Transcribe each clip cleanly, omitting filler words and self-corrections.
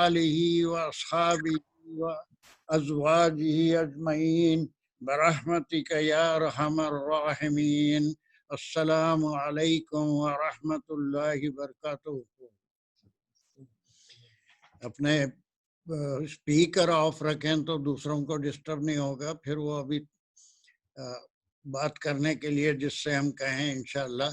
آلہ واصحابہ وازواجہ اجمعین برحمتک یا ارحم الراحمین۔ السلام علیکم ورحمۃ اللہ وبرکاتہ۔ اپنے اسپیکر آف رکھیں تو دوسروں کو ڈسٹرب نہیں ہوگا، پھر وہ ابھی بات کرنے کے لیے جس سے ہم کہیں انشاءاللہ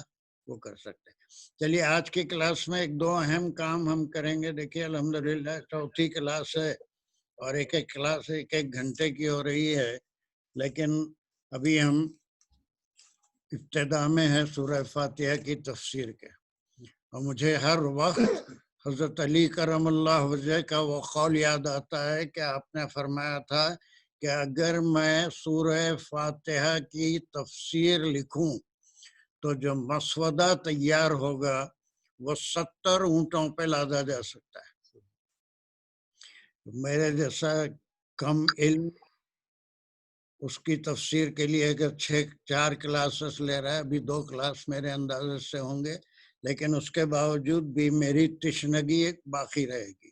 وہ کر سکتے ہیں۔ چلیے آج کی کلاس میں ایک دو اہم کام ہم کریں گے۔ دیکھیے الحمدللہ چوتھی کلاس ہے اور ایک ایک کلاس ایک ایک گھنٹے کی ہو رہی ہے، لیکن ابھی ہم ابتدا میں ہے سورہ فاتحہ کی تفسیر کے، اور مجھے ہر وقت حضرت علی کرم اللہ وجہ کا وہ قول یاد آتا ہے کہ آپ نے فرمایا تھا کہ اگر میں سورہ فاتحہ کی تفسیر لکھوں تو جو مسودہ تیار ہوگا وہ 70 اونٹوں پہ لادا جا سکتا ہے۔ میرے جیسا کم علم اس کی تفسیر کے لیے اگر 4 کلاسز لے رہا ہے، ابھی 2 کلاس میرے اندازے سے ہوں گے، لیکن اس کے باوجود بھی میری تشنگی ایک باقی رہے گی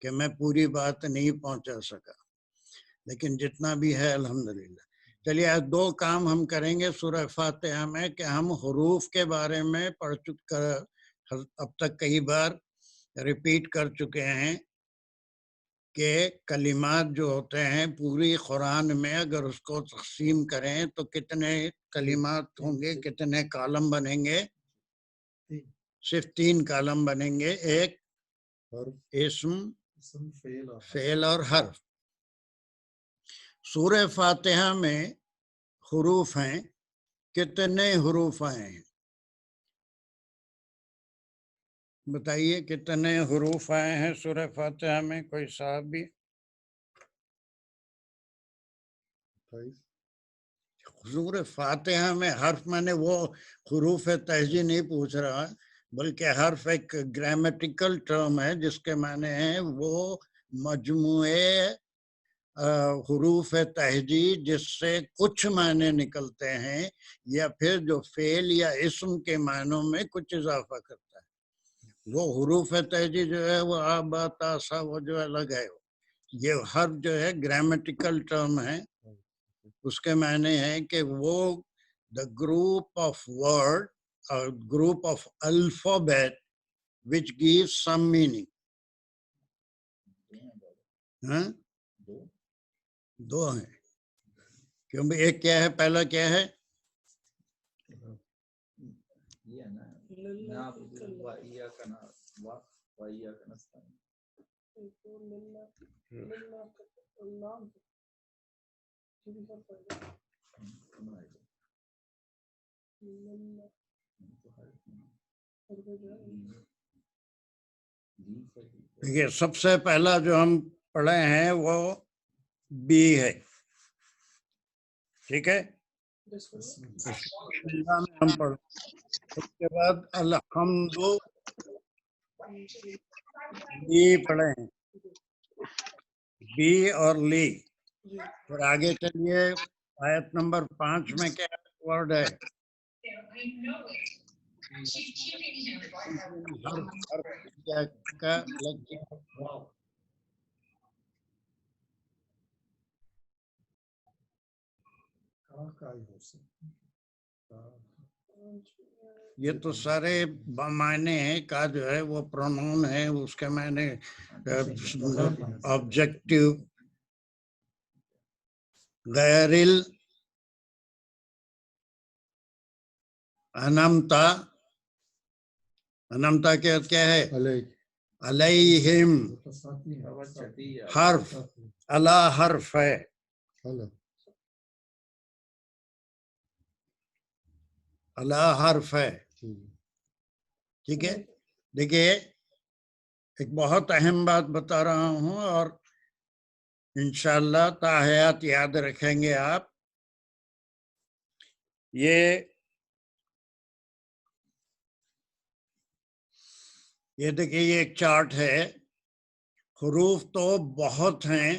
کہ میں پوری بات نہیں پہنچا سکا، لیکن جتنا بھی ہے الحمدللہ۔ چلیے آج 2 کام ہم کریں گے سورہ فاتحہ میں کہ ہم حروف کے بارے میں پڑھ کر اب تک کئی بار ریپیٹ کر چکے ہیں کہ کلمات جو ہوتے ہیں پوری قرآن میں اگر اس کو تقسیم کریں تو کتنے کلمات ہوں گے، کتنے کالم بنیں گے؟ صرف 3 کالم بنیں گے، ایک اسم، فعل اور حرف۔ سورہ فاتحہ میں حروف ہیں، کتنے حروف آئے ہیں بتائیے؟ کتنے حروف آئے ہیں سورہ فاتحہ میں؟ کوئی صاحب بھی؟ سورہ فاتحہ میں حرف، میں نے وہ حروف تہجی نہیں پوچھ رہا، بلکہ حرف ایک گرامیٹیکل ٹرم ہے جس کے معنی ہیں وہ مجموعے حروف تہجی جس سے کچھ معنی نکلتے ہیں، یا پھر جو فعل یا اسم کے معنوں میں کچھ اضافہ کرتا ہے۔ وہ حروف تہجی جو ہے وہ آبا تاسا وہ جو الگ ہے، یہ حرف جو ہے گرامیٹیکل ٹرم ہے، اس کے معنی ہے کہ وہ the group of word or group of alphabet which gives some meaning۔ ہاں 2 ہیں، کیونکہ ایک کیا ہے؟ پہلا کیا ہے؟ دیکھیے سب سے پہلا جو ہم پڑھے ہیں وہ بی ہے، ٹھیک ہے؟ ہم پڑھ، اس کے بعد الحمد بی پڑھے ہیں، بی اور لی۔ پھر آگے چلیے آیت نمبر 5 میں کیا ورڈ ہے؟ یہ تو سارے معنی ہیں کا جو ہے وہ پرونون ہے، اس کے معنی آبجیکٹو، غیر انمتا، انمتا کیا ہے؟ علیہم، حرف اللہ حرف ہے، اللہ حرف ہے، ٹھیک ہے؟ دیکھیے ایک بہت اہم بات بتا رہا ہوں اور انشاءاللہ تا حیات یاد رکھیں گے آپ۔ یہ دیکھیے یہ ایک چارٹ ہے، حروف تو بہت ہیں،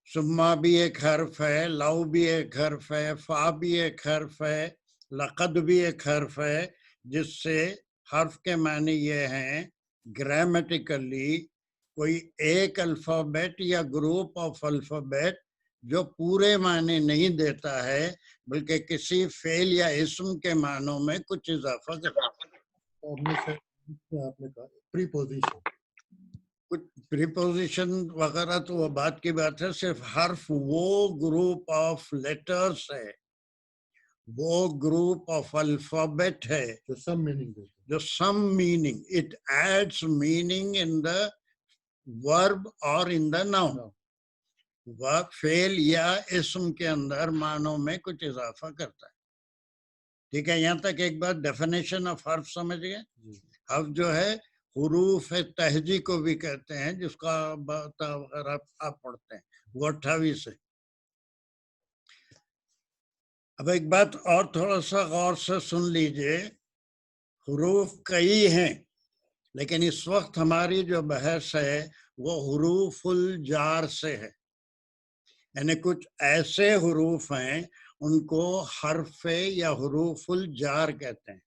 سما بھی ایک حرف ہے، لو بھی ایک حرف ہے، فا بھی ایک حرف ہے، لقد بھی ایک حرف ہے، جس سے حرف کے معنی یہ ہیں گرامیٹیکلی کوئی ایک الفابیٹ یا گروپ آف الفابیٹ جو پورے معنی نہیں دیتا ہے بلکہ کسی فعل یا اسم کے معنوں میں کچھ اضافہ کرتا ہے. آپ نے کہا پریپوزیشن، کچھ پریپوزیشن وغیرہ تو وہ بات کی بات ہے. صرف حرف وہ گروپ آف لیٹرز ہے، وہ گروپ آف الفابیٹ ہے جو سم میننگ دیتے ہیں. جو some meaning, it adds meaning in the verb or in the noun. فعل یا اسم کے اندر معنوں میں کچھ اضافہ کرتا ہے. ٹھیک ہے، یہاں تک ایک بات ڈیفینیشن آف حرف سمجھ گئے. حرف جو ہے حروف تہجی کو بھی کہتے ہیں، جس کا بات اگر آپ پڑھتے ہیں وہ 28 ہے. اب ایک بات اور تھوڑا سا غور سے سن لیجئے. حروف کئی ہیں لیکن اس وقت ہماری جو بحث ہے وہ حروف الجار سے ہے. یعنی کچھ ایسے حروف ہیں ان کو حرف یا حروف الجار کہتے ہیں.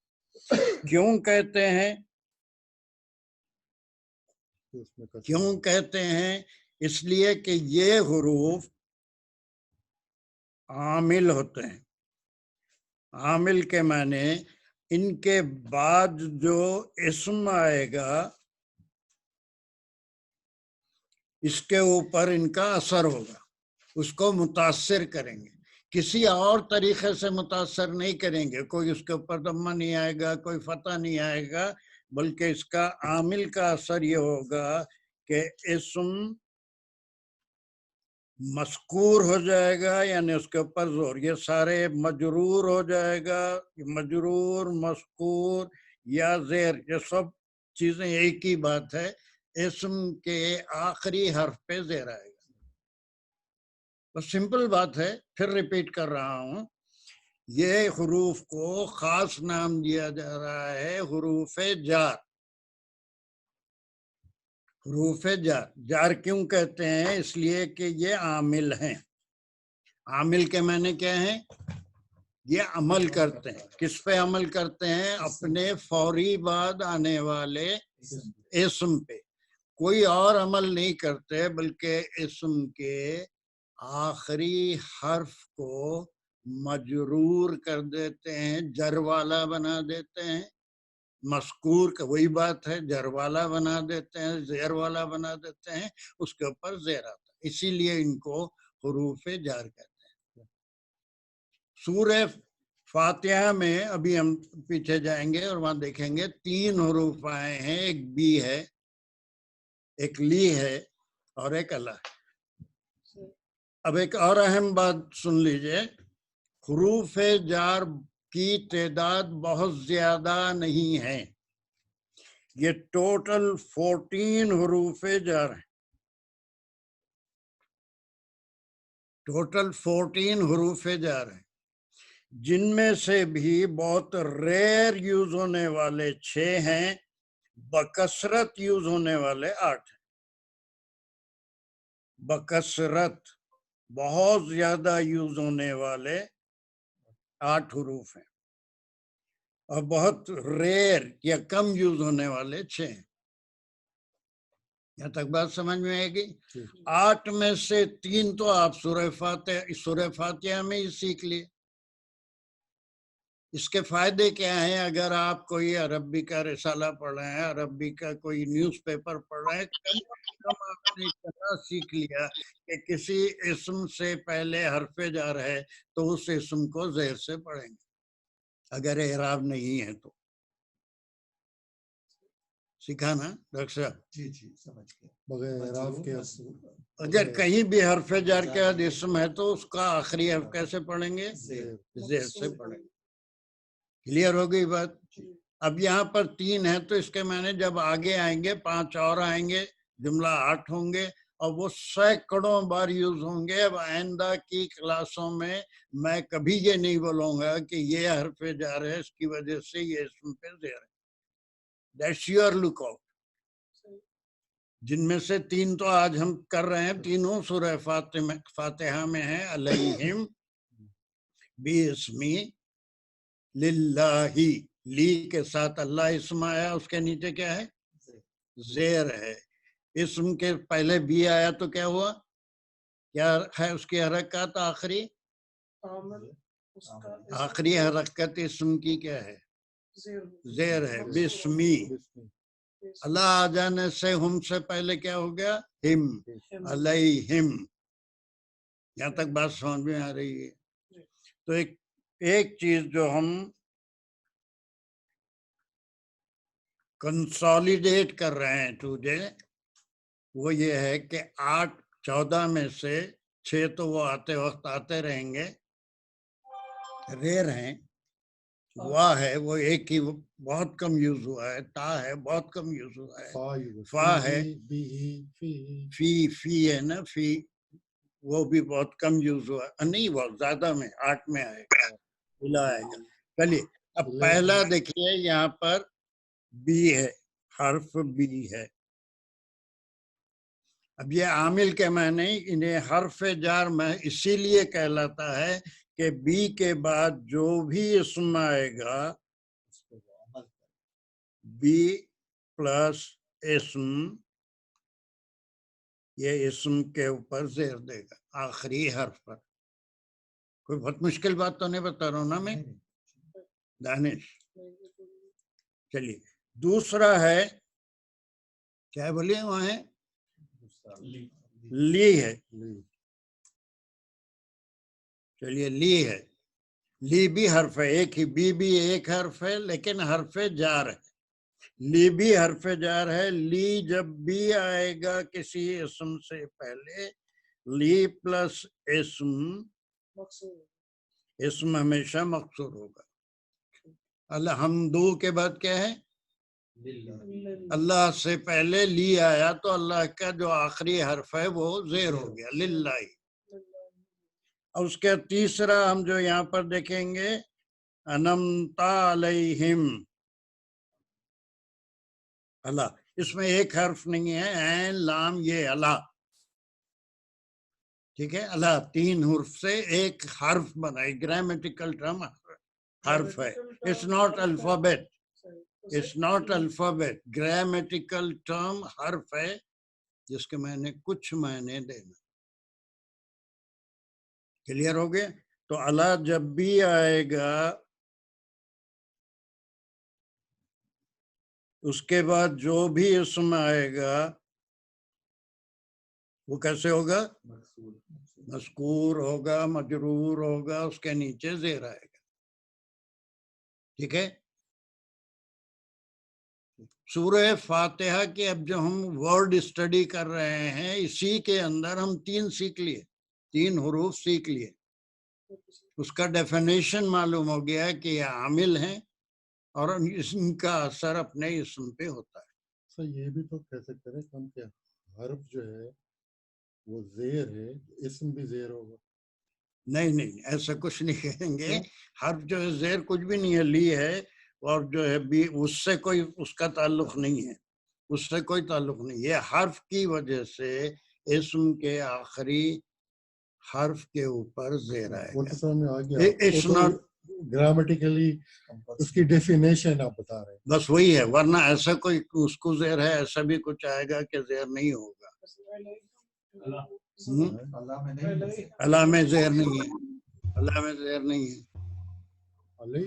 کیوں کہتے ہیں؟ کیوں کہتے ہیں؟ اس لیے کہ یہ حروف عامل ہوتے ہیں. عامل کے معنی ان کے بعد جو اسم آئے گا اس کے اوپر ان کا اثر ہوگا، اس کو متاثر کریں گے. کسی اور طریقے سے متاثر نہیں کریں گے. کوئی اس کے اوپر ضمہ نہیں آئے گا، کوئی فتح نہیں آئے گا، بلکہ اس کا عامل کا اثر یہ ہوگا کہ اسم مذکور ہو جائے گا، یعنی اس کے اوپر زور. یہ سارے مجرور ہو جائے گا، مجرور، مذکور یا زیر، یہ سب چیزیں ایک ہی بات ہے. اسم کے آخری حرف پہ زیر آئے گا. بس سمپل بات ہے. پھر ریپیٹ کر رہا ہوں، یہ حروف کو خاص نام دیا جا رہا ہے حروف جار. حروف جار. جار کیوں کہتے ہیں؟ اس لیے کہ یہ عامل ہیں. عامل کے معنی کیا ہیں؟ یہ عمل کرتے ہیں. کس پہ عمل کرتے ہیں؟ اپنے فوری بعد آنے والے اسم پہ. کوئی اور عمل نہیں کرتے بلکہ اسم کے آخری حرف کو مجرور کر دیتے ہیں، جر والا بنا دیتے ہیں. مذکور کا وہی بات ہے، جر والا بنا دیتے ہیں، زیر والا بنا دیتے ہیں، اس کے اوپر زیر آتا ہے. اسی لیے ان کو حروف جار کہتے ہیں. سورہ فاتحہ میں ابھی ہم پیچھے جائیں گے اور وہاں دیکھیں گے 3 حروف آئے ہیں. ایک بی ہے، ایک لی ہے اور ایک اللہ. اب ایک اور اہم بات سن لیجئے. حروف جار کی تعداد بہت زیادہ نہیں ہے. یہ ٹوٹل 14 حروف جار ہیں. ٹوٹل 14 حروف جار ہیں، جن میں سے بھی بہت ریئر یوز ہونے والے 6 ہیں، بکثرت یوز ہونے والے 8 ہیں. بکثرت بہت زیادہ یوز ہونے والے 8 حروف ہیں، اور بہت ریئر یا کم یوز ہونے والے 6 ہیں. یہاں تک بات سمجھ میں آئے گی؟ 8 میں سے 3 تو آپ سورہ فاتحہ میں ہی سیکھ لیے. اس کے فائدے کیا ہیں؟ اگر آپ کوئی عربی کا رسالہ پڑھ رہے ہیں، عربی کا کوئی نیوز پیپر پڑھ رہے ہیں، کم آپ نے اتنا سیکھ لیا کہ کسی اسم سے پہلے حرف جار ہے تو اس اسم کو زیر سے پڑھیں گے اگر اعراب نہیں ہے تو. سیکھا نا ڈاکٹر صاحب؟ جی سمجھ گیا. بغیر اعراب کے اگر کہیں بھی حرف جار کے بعد اسم ہے تو اس کا آخری حرف کیسے پڑھیں گے؟ زیر سے پڑھیں گے. کلیئر ہو گئی بات؟ اب یہاں پر 3 ہے تو اس کے معنی جب آگے آئیں گے 5 اور آئیں گے، جملہ 8 ہوں گے اور وہ سینکڑوں بار یوز ہوں گے. اب آئندہ کی کلاسوں میں کبھی یہ نہیں بولوں گا کہ یہ حرف جار ہے اس کی وجہ سے یہ اسم پہ زیر ہے. That's your lookout. جن میں سے 3 تو آج ہم کر رہے ہیں، تینوں سورہ فاتحہ میں ہیں. علیہم بِاسْمِ للہ، لی کے ساتھ اللہ اسم آیا، اس کے نیچے کیا ہے؟ زیر ہے. اسم کے پہلے بی آیا تو کیا ہوا؟ کیا ہے اس کی حرکت آخری؟ آخری حرکت اسم کی کیا ہے؟ زیر ہے، بسمی. اللہ آ جانے سے ہم سے پہلے کیا ہو گیا؟ ہم، علیہم. یہاں تک بات سمجھ میں آ رہی ہے؟ تو ایک چیز جو ہم کنسالیڈیٹ کر رہے ہیں ٹوڈے وہ یہ ہے کہ 14 میں سے 6 تو وہ آتے وقت آتے رہیں گے، ریئر ہیں. وا ہے وہ ایک ہی بہت کم یوز ہوا ہے، تا ہے بہت کم یوز ہوا ہے، فا ہے، فی ہے نا، فی وہ بھی بہت کم یوز ہوا ہے، نہیں بہت زیادہ میں 8 میں آئے گا، آئے گا. چلیے اب پہلا دیکھیے یہاں پر بی ہے، حرف بی ہے. اب یہ عامل کے معنی انہیں حرف جار میں اسی لیے کہلاتا ہے کہ بی کے بعد جو بھی اسم آئے گا بی پلس اسم، یہ اسم کے اوپر زیر دے گا آخری حرف پر. کوئی بہت مشکل بات تو نہیں بتا رہا ہوں نا میں دانش؟ چلیے دوسرا ہے کیا بولیے وہاں ہے لی ہے. چلیے لی ہے، لی بھی حرف ہے، ایک ہی بی بھی ایک حرف ہے لیکن حرف جار ہے. لی بھی حرف جار ہے. لی جب بھی آئے گا کسی اسم سے پہلے لی پلس اسم، اسم ہمیشہ مقصور ہوگا. الحمدو کے بعد کیا ہے؟ اللہ سے پہلے لی آیا تو اللہ کا جو آخری حرف ہے وہ زیر ہو گیا، للہ. اور اس کے تیسرا ہم جو یہاں پر دیکھیں گے انمتا علیہم، اللہ، اس میں ایک حرف نہیں ہے، عین لام یہ اللہ، ٹھیک ہے. اللہ 3 حرف سے ایک حرف بنا ہے، گرامیٹیکل ٹرم حرف ہے. It's not alphabet, it's not alphabet, grammatical term حرف ہے جس کے معنی کچھ معنی دینا. کلیئر ہو گئے؟ تو اللہ جب بھی آئے گا اس کے بعد جو بھی اسم آئے گا وہ کیسے ہوگا؟ مذکور ہوگا، مجرور ہوگا، اس کے نیچے زیر آئے گا. ٹھیک ہے. سورہ فاتحہ کے اب جو ہم ورڈ اسٹڈی کر رہے ہیں اسی کے اندر ہم 3 سیکھ لیے، 3 حروف سیکھ لیے. اس کا ڈیفینیشن معلوم ہو گیا کہ یہ عامل ہیں اور ان کا اثر اپنے اسم پہ ہوتا ہے. سر یہ بھی تو کہہ سکتے ہیں ہم کہ حرف جو ہے وہ زیر ہے، اسم بھی زیر ہوگا. نہیں ایسا کچھ نہیں کہیں گے. حرف جو ہے زیر کچھ بھی نہیں ہے، لی ہے، اور جو ہے بھی اس سے کوئی اس کا تعلق نہیں ہے، اس سے کوئی تعلق نہیں. یہ حرف کی وجہ سے اسم کے آخری حرف کے اوپر زیر آئے گا. گرامیٹیکلی اس کی ڈیفینیشن آپ بتا رہے ہیں، بس وہی ہے، ورنہ ایسا کوئی اس کو زیر ہے ایسا بھی کچھ آئے گا کہ زیر نہیں ہوگا. اللہ میں زیر نہیں ہے، اللہ میں زیر نہیں ہے. اللہ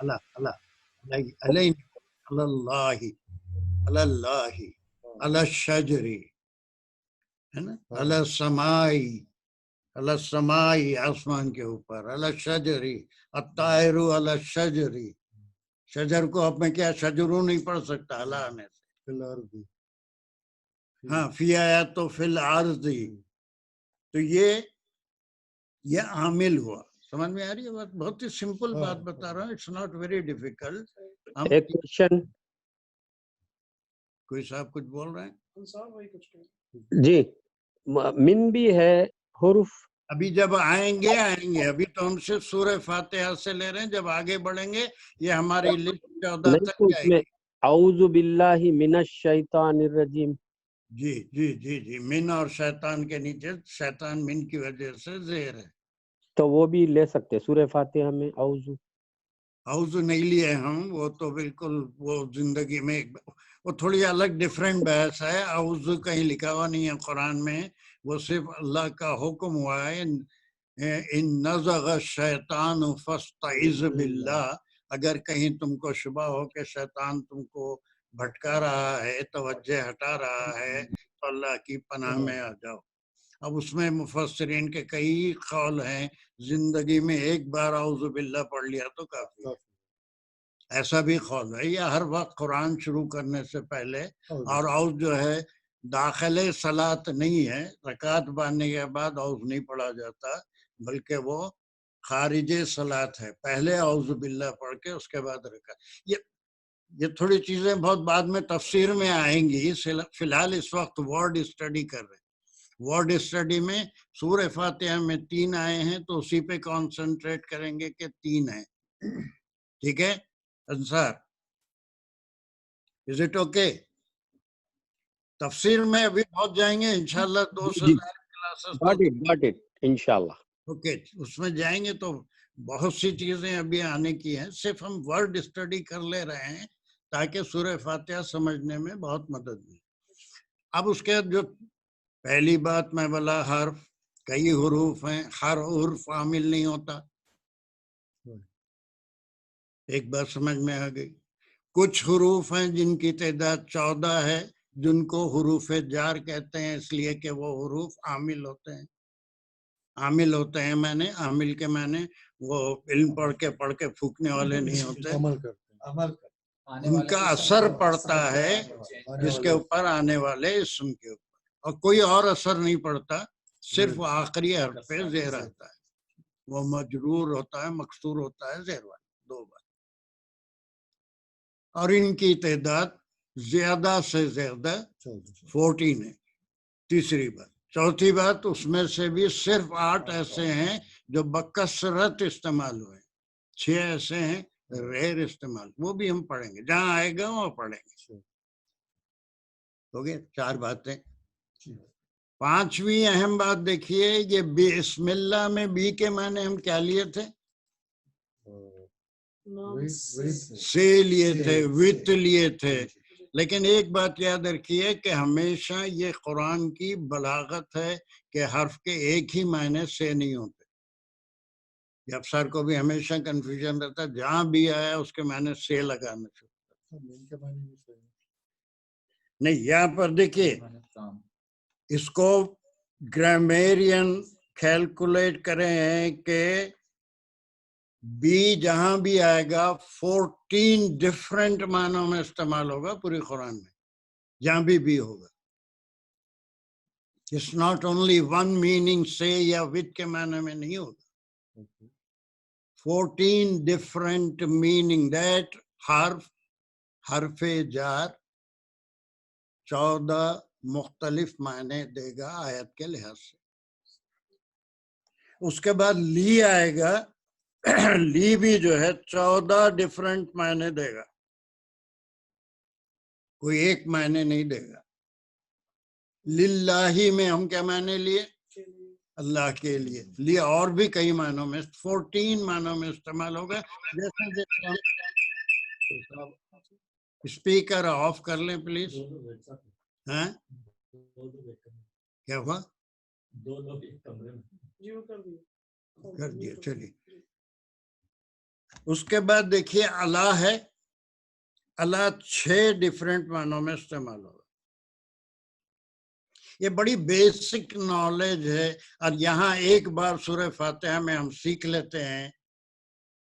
اللہ اللہ علیہ، اللہ اللہ اللہ شجری ہے نا، اللہ سمائی، اللہ سمائی آسمان کے اوپر، اللہ شجری الطائر اللہ شجری. شجر کو اب میں کیا شجرو نہیں پڑھ سکتا اللہ آنے سے. ہاں فی آیا تو فی الارضی. تو یہ عامل ہوا. سمجھ میں آ رہی ہے بات؟ بہت ہی سمپل بات بتا رہا ہوں، اٹس ناٹ ویری ڈیفیکلٹ. ایک کوشچن کوئی صاحب کچھ بول رہے ہیں؟ جی، من بھی ہے حرف. ابھی جب آئیں گے ابھی تو ہم صرف سورہ فاتحہ سے لے رہے ہیں، جب آگے بڑھیں گے یہ ہماری لسٹ 14 نہیں تک تو جائے اس میں گی. اعوذ باللہ من الشیطان الرجیم. جی جی جی جی، من اور شیطان کے نیچے شیطان من کی وجہ سے زیر ہے. تو وہ بھی لے سکتے سورہ فاتحہ میں اعوذ. اعوذ نہیں لیے ہم، وہ تو بالکل وہ زندگی میں وہ تھوڑی الگ ڈفرینٹ بحث ہے. اعوذ کہیں لکھا ہوا نہیں ہے قرآن میں, وہ صرف اللہ کا حکم ہوا ہے. ان نزغ الشیطان فاستعذ باللہ, اگر کہیں تم کو شبہ ہو کہ شیطان تم کو بھٹکا رہا ہے, توجہ ہٹا رہا ہے, تو اللہ کی پناہ میں آ جاؤ. اب اس میں مفسرین کے کئی قول ہیں, زندگی میں ایک بار اعوذ باللہ پڑھ لیا تو کافی ہے, ایسا بھی قول ہے. یا ہر وقت قرآن شروع کرنے سے پہلے, اور اعوذ جو ہے داخل صلاۃ نہیں ہے, رکعت باندھنے کے بعد اعوذ نہیں پڑھا جاتا, بلکہ وہ خارج صلاۃ ہے. پہلے اعوذ باللہ پڑھ کے اس کے بعد رکعت. یہ تھوڑی چیزیں بہت بعد میں تفسیر میں آئیں گی. فی الحال اس وقت ورڈ اسٹڈی کر رہے ہیں. ورڈ اسٹڈی میں سورہ فاتحہ میں 3 آئے ہیں, تو اسی پہ کانسنٹریٹ کریں گے کہ 3 ہیں. ٹھیک ہے انصار, از اٹ اوکے؟ تفسیر میں ابھی پہنچ جائیں گے انشاءاللہ. 2 سے زائد کلاسز got it انشاءاللہ. اوکے, اس میں جائیں گے تو بہت سی چیزیں ابھی آنے کی ہیں. صرف ہم ورڈ اسٹڈی کر لے رہے ہیں تاکہ سورہ فاتحہ سمجھنے میں بہت مدد ملے. اب اس کے جو پہلی بات میں بولا, حرف کئی حروف ہیں, ہر حرف عامل نہیں ہوتا. ایک بات سمجھ میں آ گئی. کچھ حروف ہیں جن کی تعداد 14 ہے, جن کو حروف جار کہتے ہیں, اس لیے کہ وہ حروف عامل ہوتے ہیں. عامل ہوتے ہیں میں نے, عامل کے میں نے وہ علم پڑھ کے پھونکنے والے نہیں ہوتے, ان کا اثر پڑتا ہے جس کے اوپر آنے والے اسم کے اوپر, اور کوئی اور اثر نہیں پڑتا, صرف آخری حرف پہ زیر آتا ہے. وہ مجرور ہوتا ہے, مکسور ہوتا ہے, زیر والا, 2 بات. اور ان کی تعداد زیادہ سے زیادہ 14 ہے. تیسری بات. چوتھی بات, اس میں سے بھی صرف 8 ایسے ہیں جو بکثرت استعمال ہوئے, 6 ایسے ہیں ریئر استعمال. وہ بھی ہم پڑھیں گے, جہاں آئے گا وہ پڑھیں گے. ہو گئے 4 باتیں. 5ویں اہم بات دیکھیے, یہ بسم اللہ میں بی کے معنی ہم کیا لیے تھے؟ سے لیے تھے, وت لیے تھے. لیکن ایک بات یاد رکھیے کہ ہمیشہ یہ قرآن کی بلاغت ہے کہ حرف کے ایک ہی معنی سے نہیں ہوتے. یہ افسر کو بھی ہمیشہ کنفیوژن رہتا ہے, جہاں بھی آیا اس کے معنی سے لگانا چاہتا. نہیں, یہاں پر دیکھیے, اس کو گرامیرین کیلکولیٹ کرے ہیں کہ بی جہاں بھی آئے گا 14 ڈفرینٹ معنوں میں استعمال ہوگا پوری قرآن میں, جہاں بھی ہوگا. It's not only one meaning سے یا with کے معنی میں نہیں ہوگا. 14 different meaning. that حرف جار 14 مختلف معنی دے گا آیت کے لحاظ سے. اس کے بعد لی آئے گا, لی بھی جو ہے 14 ڈفرینٹ معنی دے گا, کوئی ایک معنی نہیں دے گا. للہ میں ہم کیا معنی لیے؟ اللہ کے لیے. لی اور بھی کئی معنوں میں 14 معنوں میں استعمال ہوگا. جیسے اسپیکر آف کر لیں پلیز. ہاں کیا ہوا؟ کر دیا, چلیے. اس کے بعد دیکھیے اللہ ہے, اللہ 6 ڈفرینٹ معنوں میں استعمال ہوگا. یہ بڑی بیسک نالج ہے, اور یہاں ایک بار سورہ فاتحہ میں ہم سیکھ لیتے ہیں,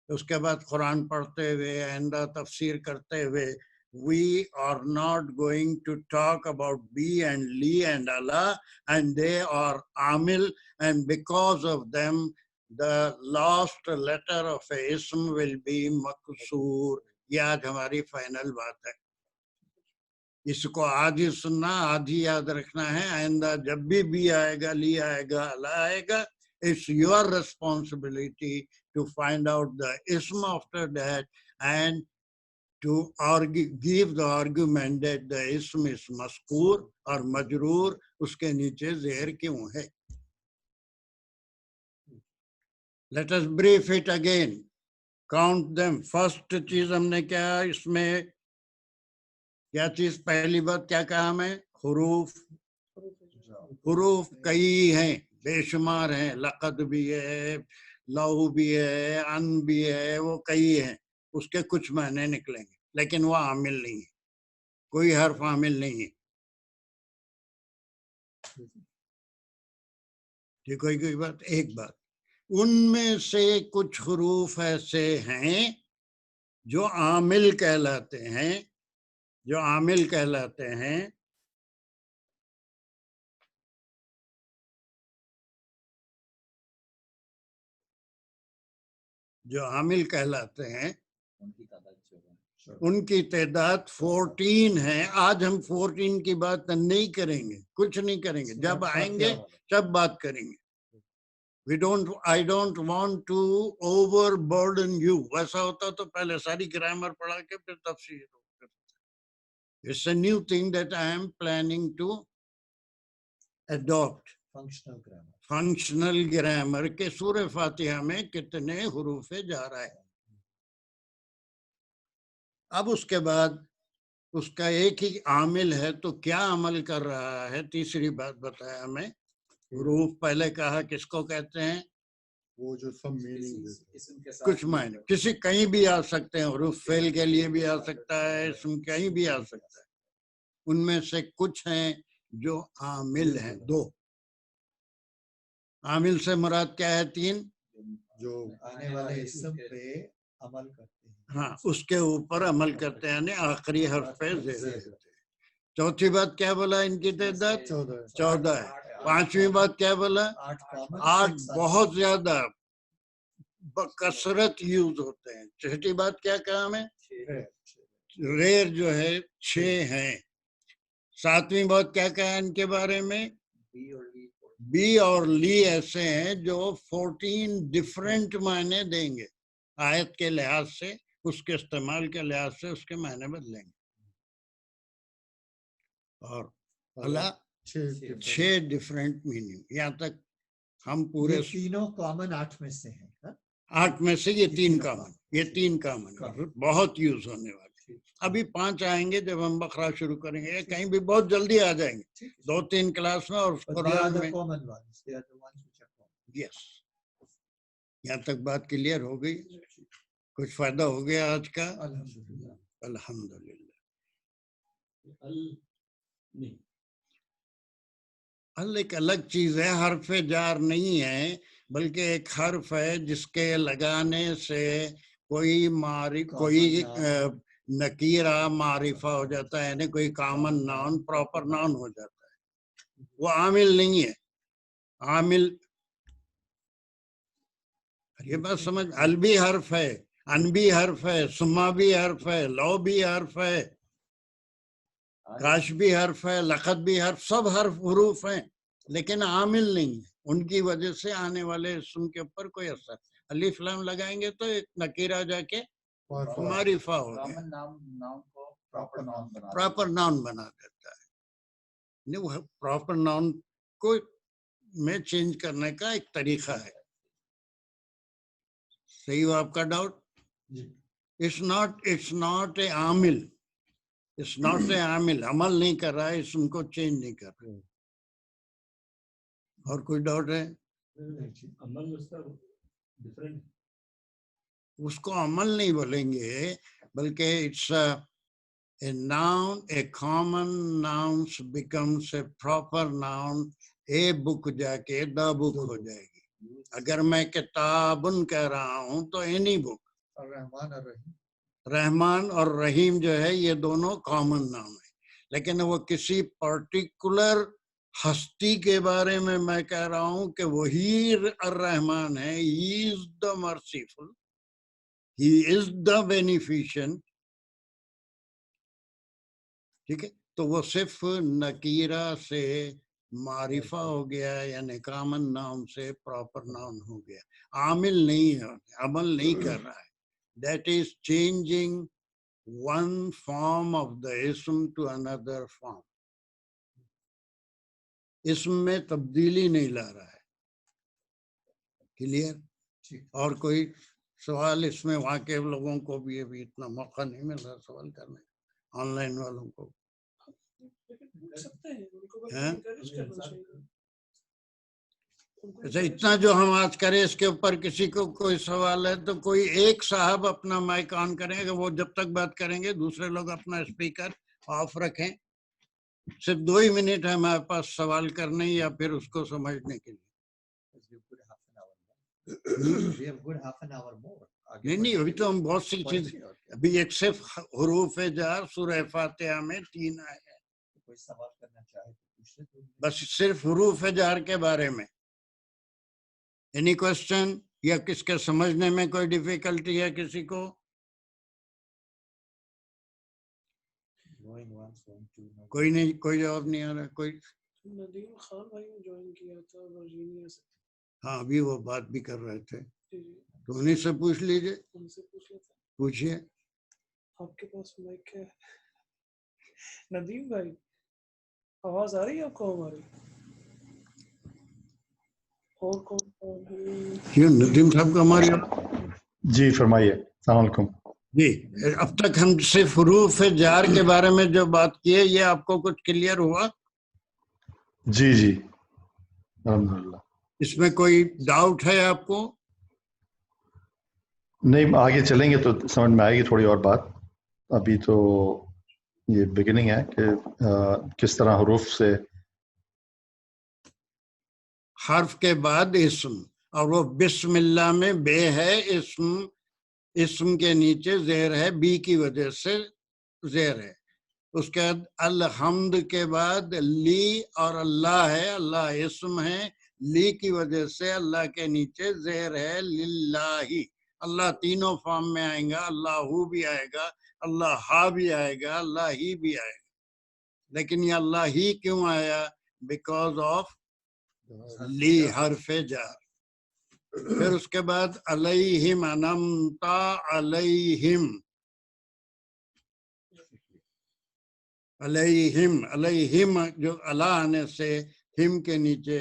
اس کے بعد قرآن پڑھتے ہوئے آئندہ تفسیر کرتے ہوئے we are not going to talk about B and Li and Allah, and they are Amil, and because of them the last letter of a ism will be Maksur. یہ آج ہماری فائنل بات ہے. اس کو آج ہی سننا, آج ہی یاد رکھنا ہے. آئندہ جب بھی آئے گا, لی آئے گا, اللہ آئے گا, it's your responsibility to find out the ism after that and to give the argument that the ism is mazkur اور مجرور, اس کے نیچے زیر کیوں ہے. Let us brief it again. Count them. First چیز ہم نے کیا اس میں کیا چیز؟ پہلی بات کیا کہا میں؟ حروف. حروف کئی ہیں، بے شمار ہیں، لقد بھی ہے، لو بھی ہے، ان بھی ہے، وہ کئی ہیں. اس کے کچھ معنی نکلیں گے لیکن وہ عامل نہیں ہے، کوئی حرف عامل نہیں ہے. ٹھیک، کوئی بات. ایک بات، ان میں سے کچھ حروف ایسے ہیں جو عامل کہلاتے ہیں، جو عامل کہلاتے ہیں. جو عامل کہلاتے ہیں ان کی تعداد 14 ہے. آج ہم 14 کی بات نہیں کریں گے، کچھ نہیں کریں گے، جب آئیں گے تب بات کریں گے. I don't want to overburden you. ویسا ہوتا تو پہلے ساری گرامر پڑھا کے پھر تفسیر. It's a new thing that I am planning to adopt. Functional grammar کے سورہ فاتحہ میں کتنے حروف جا رہا ہے. اب اس کے بعد اس کا ایک ہی عامل ہے تو کیا عمل کر رہا ہے؟ تیسری بات بتایا میں. حروف پہلے کہا کس کو کہتے ہیں؟ وہ جو سب میننگ کچھ معنی کسی کہیں بھی آ سکتے ہیں. حروف فعل کے لیے بھی آ سکتا ہے، اسم کہیں بھی آ سکتا ہے. ان میں سے کچھ ہیں جو عامل ہیں. دو عامل سے مراد کیا ہے؟ 3 جو آنے والے اسم پہ عمل کرتے ہیں. ہاں، اس کے اوپر عمل کرتے ہیں، یعنی آخری حرف پہ زیر دیتے ہیں. چوتھی بات کیا بولا؟ ان کی تعداد 14 ہے. پانچویں بات کیا بولا؟ 8 بہت زیادہ بکثرت یوز ہوتے ہیں. چھٹی بات کیا کہا میں؟ ریئر جو ہے 6 ہیں. ساتویں بات کیا کہا ان کے بارے میں؟ بی اور لی ایسے ہیں جو 14 ڈفرینٹ معنی دیں گے. آیت کے لحاظ سے، اس کے استعمال کے لحاظ سے اس کے معنی بدلیں گے. اور اللہ 6 ڈفرینٹ میننگ. یہاں تک ہم پورے یہ تینوں کامن 8 میں سے ہیں. 8 میں سے یہ 3 کامن، یہ 3 کامن بہت یوز ہونے والے. ابھی 5 آئیں گے جب ہم بقرہ شروع کریں گے، کہیں بھی بہت جلدی آ جائیں گے 2-3 کلاس میں. اور قرآن میں یس. یہاں تک بات کلیئر ہو گئی؟ کچھ فائدہ ہو گیا آج کا؟ الحمدللہ. ال ایک الگ چیز ہے، حرف جار نہیں ہے، بلکہ ایک حرف ہے جس کے لگانے سے کوئی نکیرہ معرفہ ہو جاتا ہے، یعنی کوئی کامن ناؤن پراپر ناؤن ہو جاتا ہے. وہ عامل نہیں ہے. عامل یہ بات سمجھ. ال بھی حرف ہے، ان بھی حرف ہے، سما بھی حرف ہے، لو بھی حرف ہے، کاش بھی حرف ہے، لقد بھی حرف، سب حروف ہیں لیکن عامل نہیں ہے. ان کی وجہ سے آنے والے اسم کے اوپر کوئی اثر. الف لام لگائیں گے تو ایک نکیرہ جا کے معرفہ ہو گیا، پراپر ناؤن بنا دیتا ہے. نہیں، وہ پراپر ناؤن کو میں چینج کرنے کا ایک طریقہ ہے. صحیح ہو آپ کا ڈاؤٹ؟ اٹس ناٹ اے عامل. It's not a عامل، عمل نہیں کر رہا ہے، اسم کو چینج نہیں کر رہا. اور کوئی ڈاؤٹ ہے؟ اس کو عمل نہیں بولیں گے بلکہ it's a noun. A common noun becomes a proper noun. A book جا کے the book ہو جائے گی. اگر میں کتابن کہہ رہا ہوں تو any book. رحمان اور رحیم جو ہے یہ دونوں کامن نام ہیں، لیکن وہ کسی پرٹیکولر ہستی کے بارے میں کہہ رہا ہوں کہ وہی الرحمن ہے. ہی از the merciful, he is the beneficent. ٹھیک ہے، تو وہ صرف نکیرہ سے معرفہ ہو گیا، یعنی کامن نام سے پراپر نام ہو گیا. عامل نہیں ہے، عمل نہیں کر رہا ہے. That is changing one form of the ism to another form. اسم میں تبدیلی نہیں لا رہا ہے. کلیئر؟ اور کوئی سوال اس میں؟ واقع لوگوں کو بھی ابھی اتنا موقع نہیں مل رہا سوال کرنے کا. آن لائن والوں کو. ہاں اچھا اتنا جو ہم آج کریں اس کے اوپر کسی کو کوئی سوال ہے تو کوئی ایک صاحب اپنا مائک آن کریں گے, وہ جب تک بات کریں گے دوسرے لوگ اپنا اسپیکر آف رکھیں. صرف 2 ہی منٹ ہے ہمارے پاس سوال کرنے یا پھر اس کو سمجھنے کے لیے. نہیں ابھی تو ہم بہت سی چیز, ابھی ایک صرف حروف جار سورہ فاتحہ میں 3 آئے ہیں, کوئی سوال کرنا چاہے تو پوچھ لے. بس صرف حروف جار کے بارے میں. اینی کوشچن یا کس کے سمجھنے میں کوئی ڈیفیکلٹی ہے کسی کو؟ کوئی نہیں, کوئی جواب نہیں آ رہا. کوئی ندیم خان بھائی نے جوائن کیا تھا ورجینیا سے. ہاں ابھی وہ بات بھی کر رہے تھے تو انہیں سے پوچھ لیجئے. ان سے پوچھ لیتا. پوچھئے. آپ کے پاس مائک ہے ندیم بھائی, آواز آ رہی ہے آپ کو ہماری؟ اور کون کیوں ندیم صاحب کا ہماری؟ جی فرمائیے. السلام علیکم. جی اب تک ہم صرف حروف جار کے بارے میں جو بات کیے یہ آپ کو کچھ کلیئر ہوا؟ جی جی الحمدللہ. اس میں کوئی ڈاؤٹ ہے آپ کو؟ نہیں آگے چلیں گے تو سمجھ میں آئے گی تھوڑی اور بات. ابھی تو یہ بگننگ ہے کہ کس طرح حروف سے حرف کے بعد اسم, اور وہ بسم اللہ میں بے ہے, اسم کے نیچے زیر ہے, بی کی وجہ سے زیر ہے. اس کے بعد الحمد کے بعد لی اور اللہ ہے, اللہ اسم ہے, لی کی وجہ سے اللہ کے نیچے زیر ہے للہ. اللہ تینوں فارم میں آئیں گا, اللہ بھی آئے گا, اللہ ہا بھی آئے گا, اللہ ہی بھی آئے گا. لیکن یہ اللہ ہی کیوں آیا؟ بیکاز آف لی حرف جار. پھر اس کے بعد علیہم انمتا علیہم, علیہم علیہم جو اللہ آنے سے ہم کے نیچے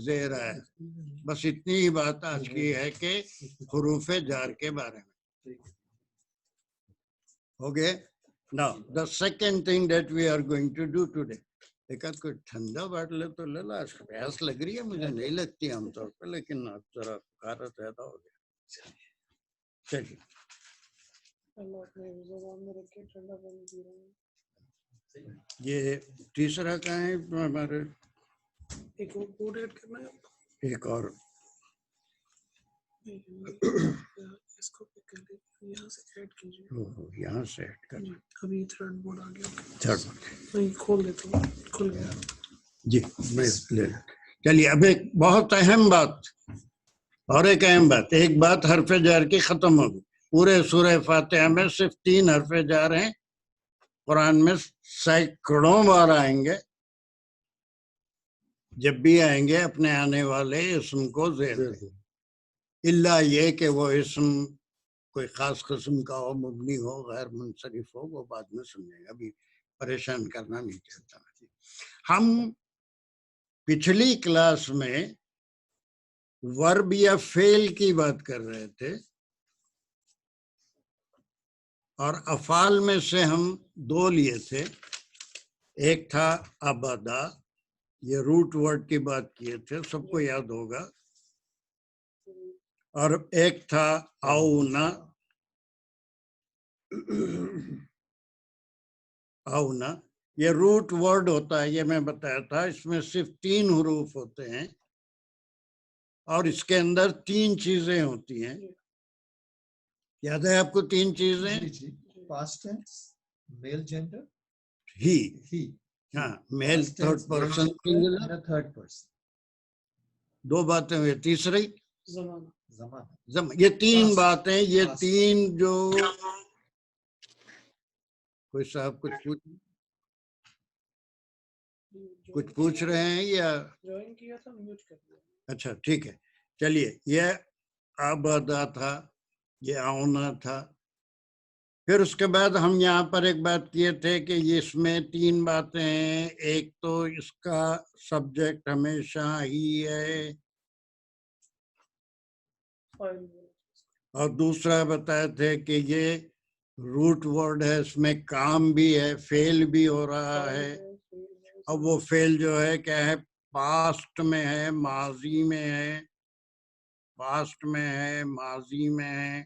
زیر ہے. بس اتنی ہی بات آج کی ہے کہ حروف جار کے بارے میں. ہو گئے. Now the second thing that we are going to do today, ایک آدھ کوئی ٹھنڈا باٹل تو لے لا, پیاس لگ رہی ہے, مجھے نہیں لگتی عام طور پہ, لیکن اب ذرا بخار زیادہ ہو گیا. چلیے اللہ اپنے زبان میں رکھے, ٹھنڈا پانی پی رہے ہیں. یہ تیسرا کہاں ہے ہمارے؟ ایک اور کوڈ ایڈ کرنا ہے. ایک اور اس کو پک کر کے یہاں سے ایڈ کیجیے. یہاں سے ایڈ کر. ابھی تھرڈ بورڈ آ گیا. تھرڈ میں کھول دیتا ہوں. کھل گیا. جی میں لے. چلیے اب ایک بہت اہم بات اور ایک اہم بات, ایک بات حرف جار کی ختم ہوگی. پورے سورہ فاتحہ میں صرف 3 حرف جار ہیں. قرآن میں سینکڑوں بار آئیں گے. جب بھی آئیں گے اپنے آنے والے اسم کو زیر دیں, اللہ یہ کہ وہ اسم کوئی خاص قسم کا ہو, مبنی ہو, غیر منصرف ہو, وہ بعد میں سمجھیں گے, ابھی پریشان کرنا نہیں چاہتا. ہم پچھلی کلاس میں ورب یا فعل کی بات کر رہے تھے, اور افعال میں سے ہم 2 لیے تھے. ایک تھا ابدا, یہ روٹ ورڈ کی بات کیے تھے, سب کو یاد ہوگا. اور ایک تھا اونا, اونا یہ روٹ ورڈ ہوتا ہے, یہ میں بتایا تھا. اس میں صرف 3 حروف ہوتے ہیں اور اس کے اندر 3 چیزیں ہوتی ہیں. یاد ہے آپ کو 3 چیزیں؟ پاسٹ ٹینس, میل جینڈر, ہی, ہی. ہاں male third person singular, third person. 2 باتیں ہوئی. تیسری زمانہ. یہ 3 باتیں, یہ 3 جو کوئی صاحب کچھ پوچھ رہے ہیں یا جوائن کیا تھا, میوٹ کر دیا. اچھا ٹھیک ہے. چلیے یہ ابدا تھا, یہ اونا تھا. پھر اس کے بعد ہم یہاں پر ایک بات کیے تھے کہ اس میں 3 باتیں ہیں. ایک تو اس کا سبجیکٹ ہمیشہ ہی ہے, اور دوسرا بتایا تھے کہ یہ روٹ ورڈ ہے، اس میں کام بھی ہے، فیل بھی ہو رہا ہے. اب وہ فیل جو ہے کیا ہے؟ پاسٹ میں ہے، ماضی میں ہے، پاسٹ میں ہے، ماضی میں ہے.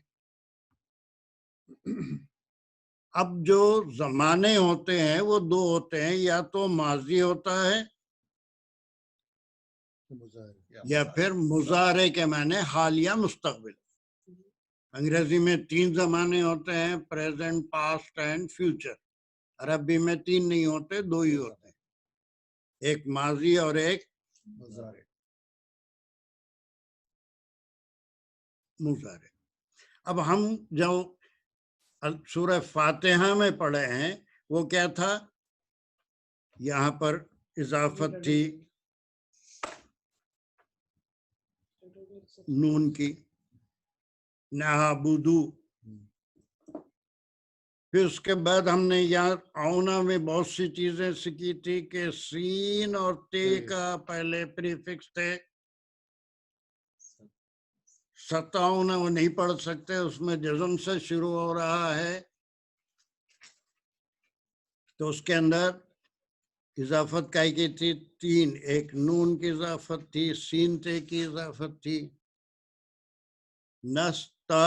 اب جو زمانے ہوتے ہیں وہ دو ہوتے ہیں، یا تو ماضی ہوتا ہے یا پھر مضارع کے معنی حال یا مستقبل. انگریزی میں 3 زمانے ہوتے ہیں، پریزنٹ، پاسٹ اینڈ فیوچر. عربی میں 3 نہیں ہوتے، 2 ہی ہوتے ہیں، ایک ماضی اور ایک مضارع. اب ہم جو سورہ فاتحہ میں پڑھے ہیں وہ کیا تھا؟ یہاں پر اضافت تھی نون کی، نعبدو. پھر اس کے بعد ہم نے یہاں اونا میں بہت سی چیزیں سیکھی تھی کہ سین اور تے کا پہلے پریفکس تھے. ستاؤنا وہ نہیں پڑھ سکتے، اس میں جزم سے شروع ہو رہا ہے، تو اس کے اندر اضافت کائی کی تھی 3، ایک نون کی اضافت تھی، سین تے کی اضافت تھی، نستا،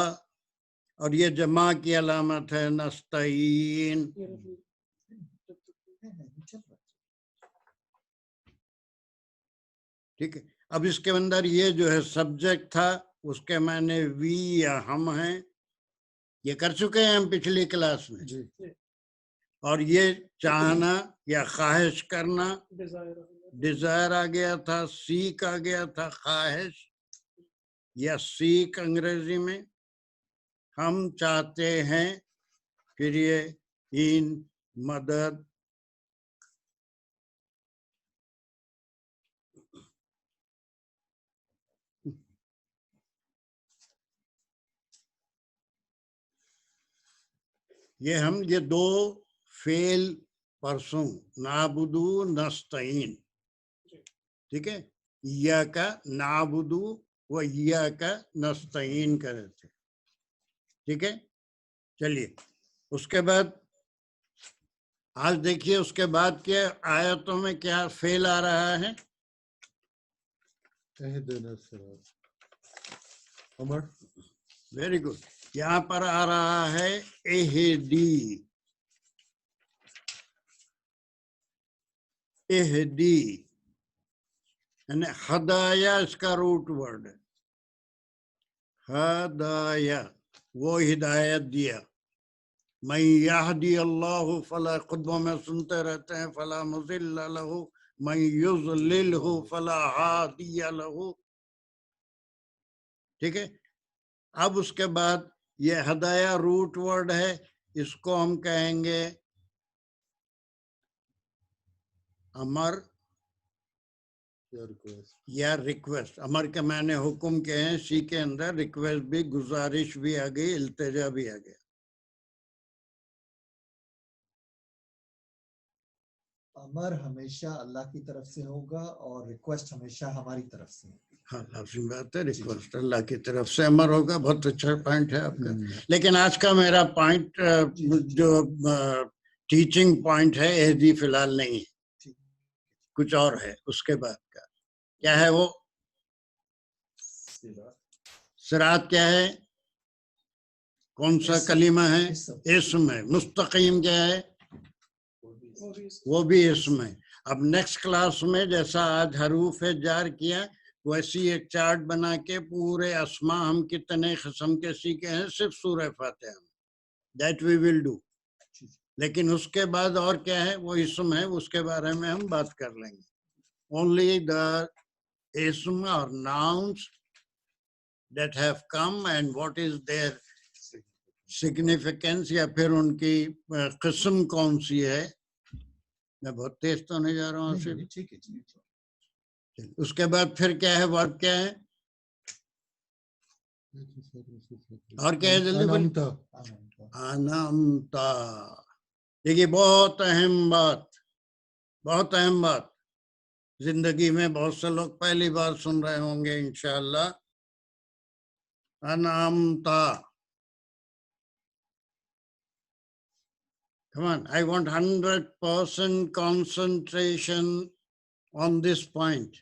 اور یہ جمع کی علامت ہے نستعین. ٹھیک ہے. اب اس کے اندر یہ جو ہے سبجیکٹ تھا، اس کے معنی وی یا ہم ہیں، یہ کر چکے ہیں ہم پچھلی کلاس میں. اور یہ چاہنا یا خواہش کرنا، ڈیزائر آ گیا تھا، سیک آ گیا تھا، خواہش یا سیک انگریزی میں. ہم چاہتے ہیں، پھر یہ ان مدد. یہ 2 فعل پرسوں، نعبدو نستعین. ٹھیک ہے، ایاک نعبدو و ایاک نستعین کرے تھے. ٹھیک ہے. چلیے اس کے بعد آج دیکھیے اس کے بعد کیا آیتوں میں کیا فعل آ رہا ہے. Very good. یہاں پر آ رہا ہے اہدی. اہدی یعنی ہدایہ، اس کا روٹ ورڈ ہے ہدایہ، وہ ہدایت دیا. من یہدی اللہ فلا، خطبوں میں سنتے رہتے ہیں، فلا مضل لہ من یضللہ فلا ہادی لہ. ٹھیک ہے. اب اس کے بعد یہ ہدایہ روٹ ورڈ ہے، اس کو ہم کہیں گے امر یا ریکویسٹ. امر کے معنی حکم کے ہیں، اسی کے اندر ریکویسٹ بھی، گزارش بھی آ گئی، التجا بھی آ گیا. امر ہمیشہ اللہ کی طرف سے ہوگا اور ریکویسٹ ہمیشہ ہماری طرف سے. ہاں لازم بات ہے، ریکویسٹ اللہ کی طرف سے امر ہوگا. بہت اچھا پوائنٹ ہے آپ کا. لیکن آج کا میرا پوائنٹ جو ٹیچنگ پوائنٹ ہے اہدی فی الحال نہیں ہے، کچھ اور ہے. اس کے بعد کا کیا ہے؟ وہ صراط کیا ہے؟ کون سا کلمہ ہے؟ اسم ہے. مستقیم کیا ہے؟ وہ بھی اسم ہے. اب نیکسٹ کلاس میں جیسا آج حروف جار کیا، ویسی ایک چارٹ بنا کے پورے اسماء ہم کتنے قسم کے سیکھے ہیں صرف سورہ فاتحہ میں. That we will do. لیکن اس کے بعد اور کیا ہے؟ وہ اسم ہے، اس کے بارے میں ہم بات کر لیں گے. اونلی دا اسم اور nouns that have come and what is their significance، یا پھر ان کی قسم کون سی ہے. میں بہت تیز تو نہیں جا رہا ہوں صرف. ٹھیک ہے. اس کے بعد پھر کیا ہے؟ ورب کیا ہے؟ اور کیا ہے؟ جلدی بولیے. انعمتا. دیکھیے بہت اہم بات، بہت اہم بات. زندگی میں بہت سے لوگ پہلی بار سن رہے ہوں گے انشاءاللہ. انعمتا Come on, I want 100% concentration on this point.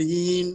3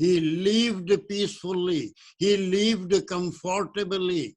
he lived peacefully, he lived comfortably.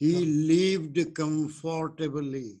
He lived comfortably.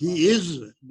He is,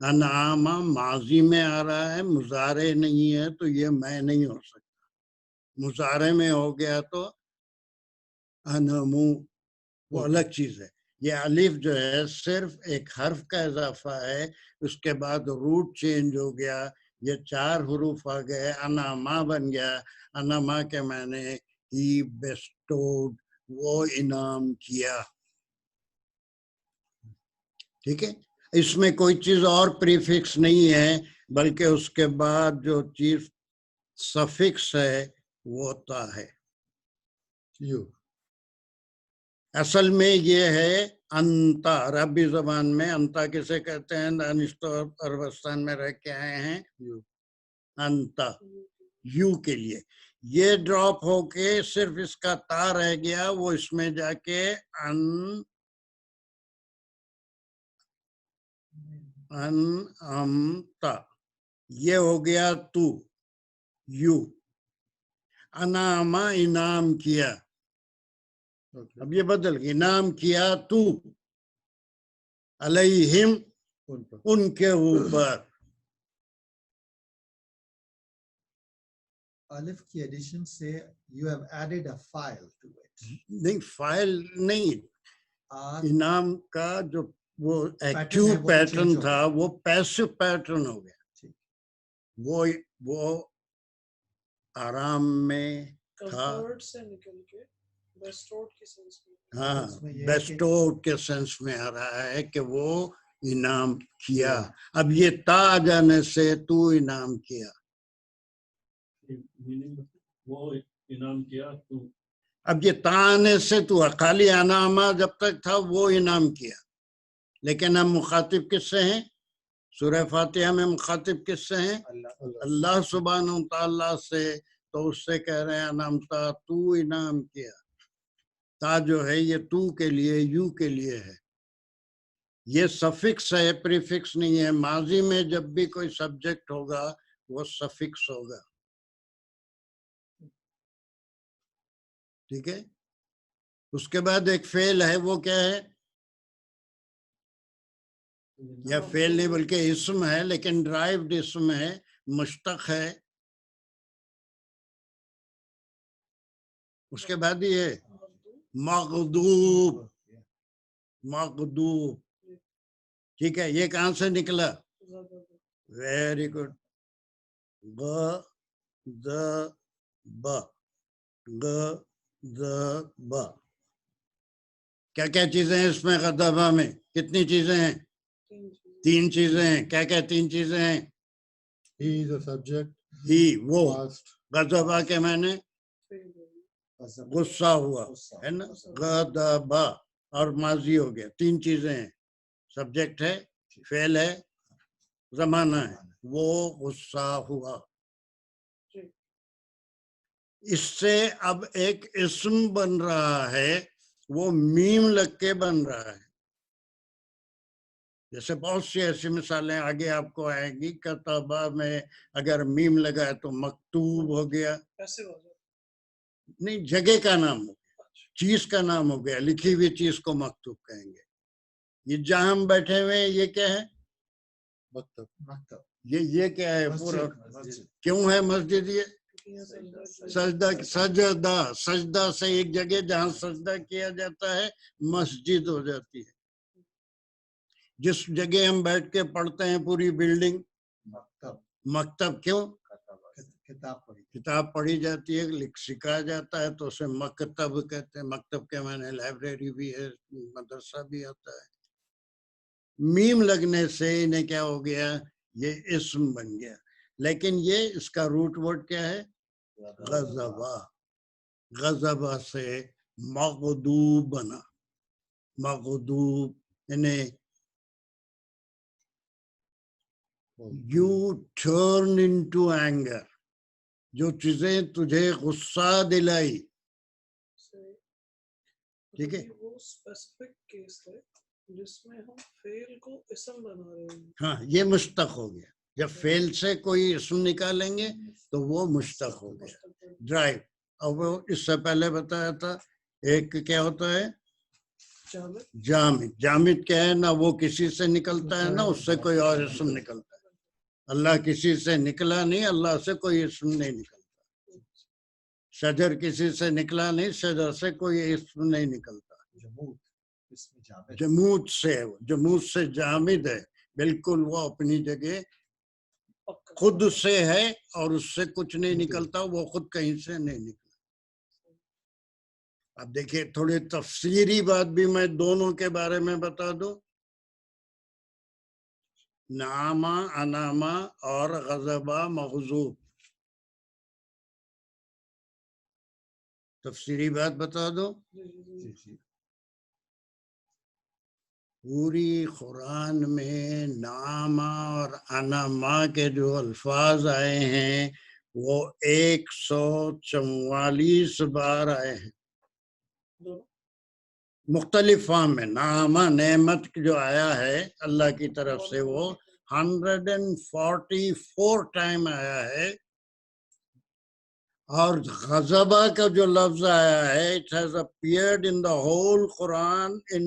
انعامہ ماضی میں آ رہا ہے، مضارع نہیں ہے، تو یہ میں نہیں ہو سکتا. مضارع میں ہو گیا تو انعمو وہ الگ چیز ہے. یہ الف جو ہے صرف ایک حرف کا اضافہ ہے، اس کے بعد روٹ چینج ہو گیا، یہ 4 حروف آ گئے، انعامہ بن گیا. انعامہ کے معنی ہی بیسٹوڈ، وہ انعام کیا. ٹھیک ہے، اس میں کوئی چیز اور پریفکس نہیں ہے، بلکہ اس کے بعد جو چیز سفکس ہے وہ تا ہے. یو اصل میں یہ ہے انتا. عربی زبان میں انتا کسے کہتے ہیں؟ دانشور عربستان میں رہ کے آئے ہیں. یو انتا یو کے لیے یہ ڈراپ ہو کے صرف اس کا تا رہ گیا، وہ اس میں جا کے انعمتا یہ ہو گیا تو. یو انعامہ انعام کیا. اوکے اب یہ بدل گیا، انعام کیا تو علیہم ان پر ان کے اوپر. الف کی ایڈیشن سے you have added a file to it. نہیں فائل نہیں، آ انعام کا جو وہ ایکٹیو ہے وہ پیٹرن change ہو تھا گیا. وہ پیسو پیٹرن ہو گیا. ٹھیک. وہ آرام میں تھا. کمفرٹ سے نکل کے بیسٹورڈ کی سینس میں. ہاں اس میں یہ ہے کہ بیسٹوڈ کے سینس میں آ رہا ہے کہ وہ انعام کیا. کیا. اب یہ تا آ جانے سے تو انعام کیا. وہ انعام کیا تو اب یہ تا آنے سے تو خالی انعامہ جب تک تھا وہ انعام کیا، لیکن ہم مخاطب کس سے ہیں؟ سورہ فاتحہ میں مخاطب کس سے ہیں؟ اللہ سبحانہ و تعالیٰ سے. تو اس سے کہہ رہے ہیں انعامتا تو انعام کیا. تا جو ہے یہ تو کے لیے یو کے لیے ہے. یہ سفکس ہے، پریفکس نہیں ہے. ماضی میں جب بھی کوئی سبجیکٹ ہوگا وہ سفکس ہوگا. ٹھیک ہے، اس کے بعد ایک فعل ہے، وہ کیا ہے؟ یا فعل نہیں بلکہ اسم ہے، لیکن ڈرائیوڈ اسم ہے، مشتق ہے. اس کے بعد یہ مغضوب. مغضوب ٹھیک ہے، یہ کہاں سے نکلا؟ Very good. غضب. کیا کیا چیزیں ہیں اس میں؟ غضبہ میں کتنی چیزیں ہیں؟ 3 چیزیں ہیں. کیا کیا 3 چیزیں ہیں؟ he is a subject ہی وہ past غضبہ کے معنی غصہ ہوا ہے نا، غضبہ، اور ماضی ہو گیا. 3 چیزیں ہیں، سبجیکٹ ہے، فعل ہے، زمانہ ہے. وہ غصہ ہوا. اس سے اب ایک اسم بن رہا ہے، وہ میم لگ کے بن رہا ہے. جیسے بہت سی ایسی مثالیں آگے آپ کو آئیں گی. کتابہ میں اگر میم لگا ہے تو مکتوب ہو گیا. ایسے ہو جائے. نہیں، جگہ کا نام ہو گیا، چیز کا نام ہو گیا. لکھی ہوئی چیز کو مکتوب کہیں گے. یہ جہاں ہم بیٹھے ہوئے ہیں یہ کیا ہے؟ مکتب مکتب. یہ کیا ہے پورا؟ مسجد. کیوں ہے مسجد؟ یہ سجدہ. سجدہ سے ایک جگہ جہاں سجدہ کیا جاتا ہے مسجد ہو جاتی ہے. جس جگہ ہم بیٹھ کے پڑھتے ہیں پوری بلڈنگ مکتب. مکتب. کیوں؟ کتاب پڑھی. کتاب پڑھی جاتی ہے، سکھایا جاتا ہے، تو اسے مکتب کہتے ہیں. مکتب کے معنی لائبریری بھی ہے، مدرسہ بھی آتا ہے. میم لگنے سے انہیں کیا ہو گیا؟ یہ اسم بن گیا. لیکن یہ اس کا روٹ ورڈ کیا ہے؟ غضبہ. غضبہ سے مغضوب بنا. مغضوب یعنی you turn into anger. جو چیزیں تجھے غصہ دلائی. ٹھیک ہے، وہ اسپیسیفک کیس ہے جس میں ہم فعل کو اسم بنا رہے ہیں. ہاں یہ مشتق ہو گیا. جب فعل سے کوئی اسم نکالیں گے تو وہ مشتق ہو گیا. ڈرائیو. اور وہ اس سے پہلے بتایا تھا ایک کیا ہوتا ہے؟ جامد جامد جامد کیا ہے؟ نہ وہ کسی سے نکلتا ہے نہ اس سے کوئی اور اسم نکلتا ہے. اللہ کسی سے نکلا نہیں, اللہ سے کوئی اسم نہیں نکلتا. شجر کسی سے نکلا نہیں, شجر سے کوئی اسم نہیں نکلتا. جمود اس میں جامد جمود سے, جمود سے جامد ہے بالکل, وہ اپنی جگہ پکا خود سے ہے اور اس سے کچھ نہیں نکلتا, وہ خود کہیں سے نہیں نکلا. اب دیکھیے تھوڑی تفسیری بات بھی میں دونوں کے بارے میں بتا دوں. نعمہ انعمہ اور غضبہ مغضوب, تفسیری بات بتا دو. جی جی پوری قرآن میں نعمہ اور انعمہ کے جو الفاظ آئے ہیں وہ 144 بار آئے ہیں مختلف فارم میں. نعمہ نعمت جو آیا ہے اللہ کی طرف سے وہ 144 ٹائم آیا ہے. اور غضبہ کا جو لفظ آیا ہے it has appeared in the whole Quran in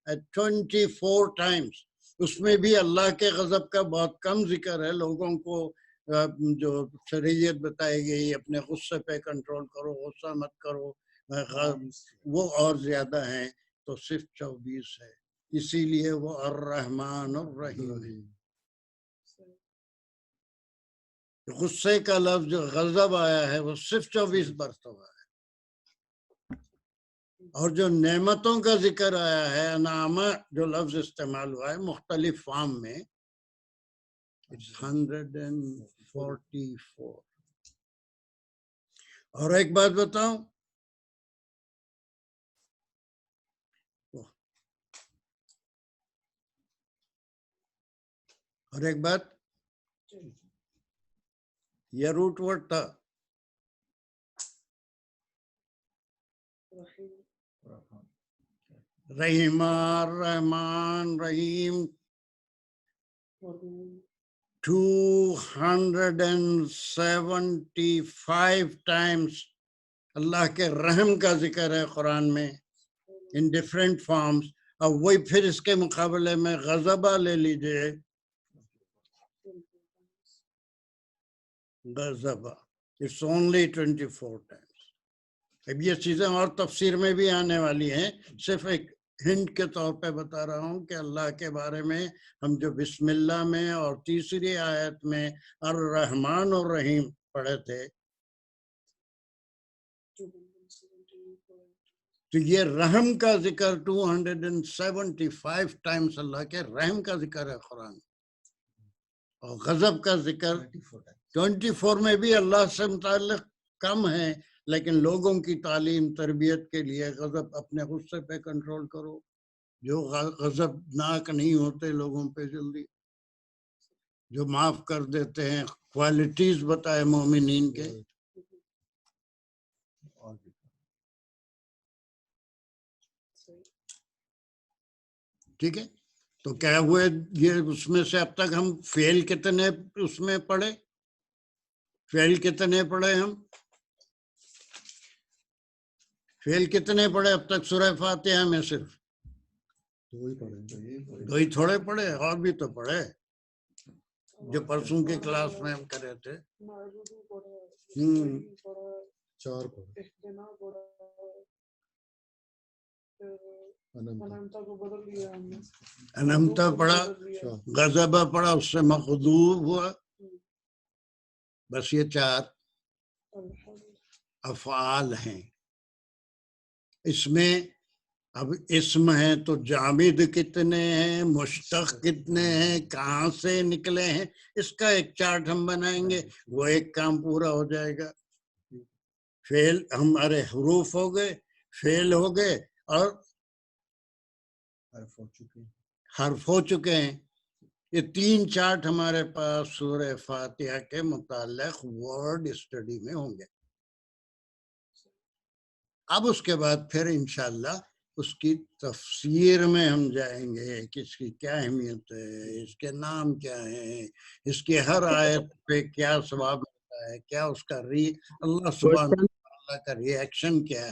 24 times. اس میں بھی اللہ کے غضب کا بہت کم ذکر ہے. لوگوں کو جو شریعت بتائی گئی اپنے غصے پہ کنٹرول کرو, غصہ مت کرو, وہ اور زیادہ ہیں, تو صرف 24 ہے. اسی لیے وہ الرحمن الرحیم ہے. غصے کا لفظ جو غضب آیا ہے وہ صرف 24 مرتبہ ہے. اور جو نعمتوں کا ذکر آیا ہے, انعامہ جو لفظ استعمال ہوا ہے مختلف فارم میں, 144. اور ایک بات بتاؤں, اور ایک بات, یہ روٹ ورڈ تھا رحیم, رحمان, رحیم, 275 times اللہ کے رحم کا ذکر ہے قرآن میں in different forms. اب وہی پھر اس کے مقابلے میں غضبہ لے لیجئے, غضبہ it's only 24 times. اب یہ چیزیں اور تفسیر میں بھی آنے والی ہیں, صرف ایک ہنٹ کے طور پہ بتا رہا ہوں کہ اللہ کے بارے میں ہم جو بسم اللہ میں اور تیسری آیت میں الرحمن الرحیم پڑھے تھے, تو یہ رحم کا ذکر 275 ٹائمز اللہ کے رحم کا ذکر ہے قرآن, اور غضب کا ذکر 24 میں بھی اللہ سے متعلق کم ہے, لیکن لوگوں کی تعلیم تربیت کے لیے غضب, اپنے غصے پہ کنٹرول کرو, جو غضب ناک نہیں ہوتے لوگوں پہ جلدی, جو معاف کر دیتے ہیں, کوالٹیز بتائے مومنین کے. ٹھیک ہے, تو کیا ہوئے یہ اس میں سے اب تک ہم فعل کتنے اس میں پڑھے, فعل کتنے پڑھے ہم, فعل کتنے پڑھے اب تک سورہ فاتحہ میں؟ صرف دو ہی تھوڑے پڑھے, اور بھی تو پڑھے جو پرسوں کی کلاس میں ہم کرے تھے. 4 پڑھے, انمتا پڑھا, غضبہ پڑھا, اس سے مغضوب ہوا, بس یہ 4 افعال ہیں. اس میں اب اسم ہے تو جامد کتنے ہیں, مشتق کتنے ہیں, کہاں سے نکلے ہیں, اس کا ایک چارٹ ہم بنائیں گے, وہ ایک کام پورا ہو جائے گا. فعل ہمارے حروف ہو گئے, فعل ہو گئے, اور حرف ہو چکے ہیں. یہ 3 چارٹ ہمارے پاس سورہ فاتحہ کے متعلق ورڈ اسٹڈی میں ہوں گے. اب اس کے بعد پھر انشاءاللہ اس کی تفسیر میں ہم جائیں گے کہ اس کی کیا اہمیت ہے, اس کے نام کیا ہیں, اس کی ہر آیت پہ کیا ثواب ہوتا ہے, کیا اس کا اللہ سبحانہ وتعالی کا ری ایکشن کیا ہے.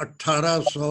1800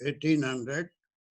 1800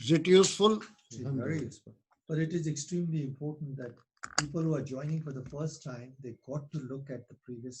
Is it useful? Very useful. But it is extremely important that people who are joining for the first time, they got to look at the previous